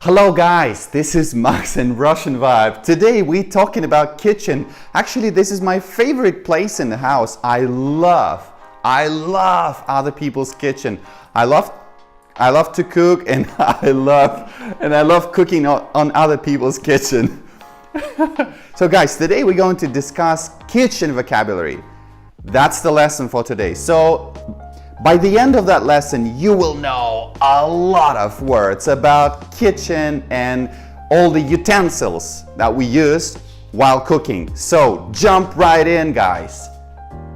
Hello guys, this is Max and Russian Vibe. Today we're talking about kitchen. Actually, this is my favorite place in the house. I love other people's kitchen. I love to cook and I love cooking on other people's kitchen. So guys, today we're going to discuss kitchen vocabulary. That's the lesson for today. So by the end of that lesson, you will know a lot of words about kitchen and all the utensils that we use while cooking. So jump right in, guys.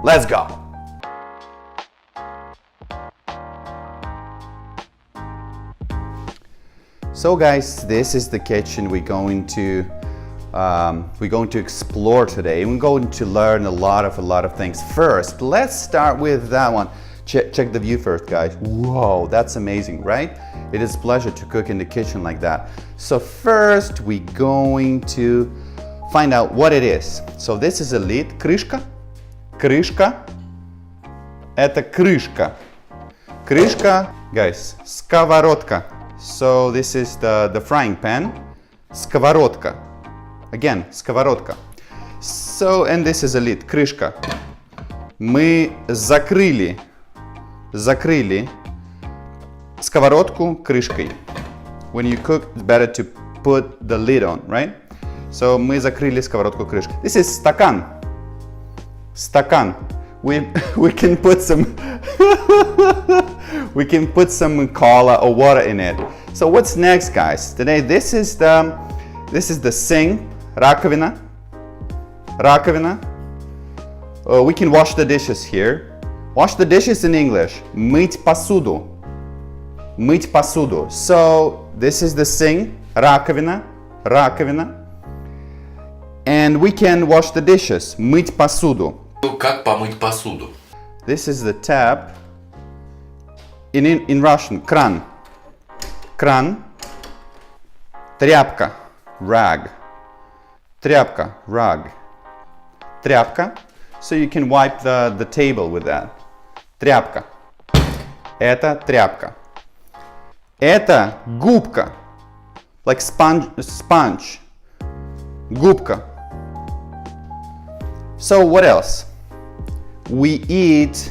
Let's go. So guys, this is the kitchen we're going to explore today. We're going to learn a lot of things. First, let's start with that one. Check the view first, guys. Whoa, that's amazing, right? It is a pleasure to cook in the kitchen like that. So first, we're going to find out what it is. So this is a lid, крышка. Крышка. Это крышка. Крышка, guys, сковородка. So this is the frying pan. Сковородка. Again, сковородка. So, and this is a lid, крышка. Мы закрыли сковородку крышкой. When you cook, it's better to put the lid on, right? So мы закрыли сковородку крышкой. This is стакан. Стакан. We can put some cola or water in it. So what's next, guys? Today this is the sink, раковина. Раковина. We can wash the dishes here. Wash the dishes in English. Мыть посуду. Мыть посуду. So this is the sink, раковина, раковина. And we can wash the dishes. Мыть посуду. Как помыть посуду? This is the tap. In Russian, кран. Кран. Тряпка. Rag. Тряпка. Rag. Тряпка. So you can wipe the table with that. Тряпка. Это тряпка. Это губка. Like sponge. Губка. So what else? We eat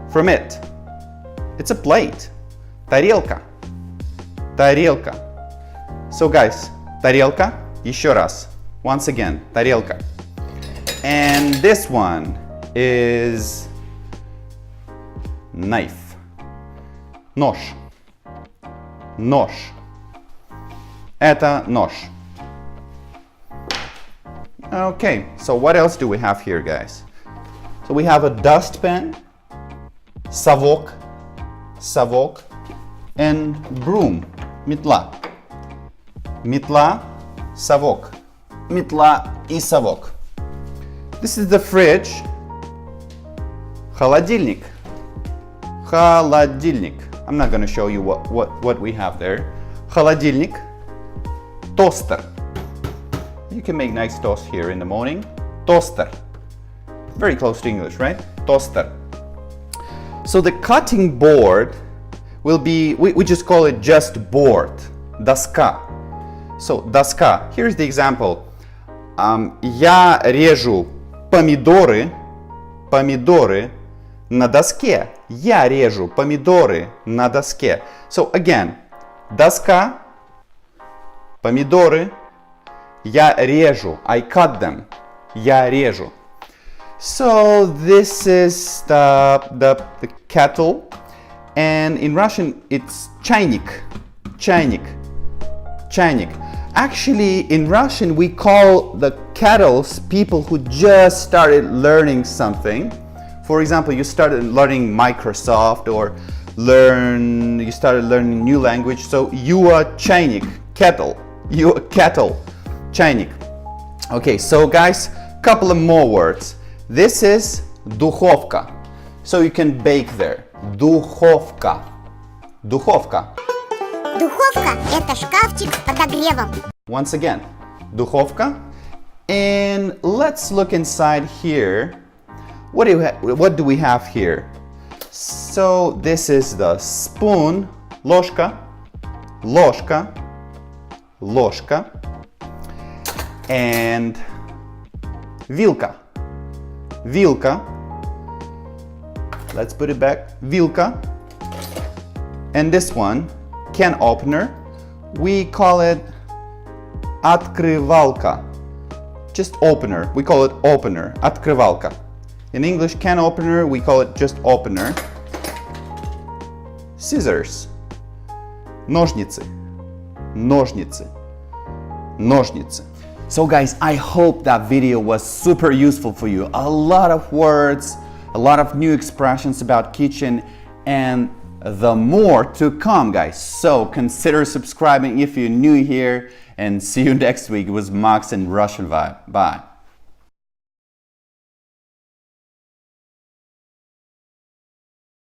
from it. It's a plate. Тарелка. Тарелка. So guys, тарелка. Еще раз. Once again, тарелка. And this one is knife. Нож. Нож. Это нож. Okay, so what else do we have here, guys? So we have a dustpan, совок, совок, and broom, метла. Метла, совок. Метла и совок. This is the fridge. Холодильник. Холодильник. I'm not going to show you what we have there. Холодильник. Toaster. You can make nice toast here in the morning. Toaster. Very close to English, right? Toaster. So the cutting board will be, we just call it just board. Доска. So, доска. Here's the example. Я режу помидоры на доске. Я режу помидоры на доске. So again, доска, помидоры, я режу. I cut them. Я режу. So this is the kettle, and in Russian it's чайник. Чайник. Чайник. Actually, in Russian, we call the kettles people who just started learning something. For example, you started learning Microsoft or you started learning new language. So you are чайник, kettle. You are kettle, чайник. Okay, so guys, couple of more words. This is духовка. So you can bake there. Духовка. Духовка. Духовка – это шкафчик с подогревом. Once again, духовка. And let's look inside here. What do we have here? So this is the spoon, ложка, ложка, ложка, and вилка, вилка. Let's put it back. Вилка. And this one, can opener, we call it открывалка. Just opener. We call it opener. Открывалка. In English, can opener, we call it just opener. Scissors. Ножницы. Ножницы. Ножницы. So guys, I hope that video was super useful for you. A lot of words, a lot of new expressions about kitchen, and the more to come, guys. So consider subscribing if you're new here, and see you next week. It was Max and Russian Vibe. Bye.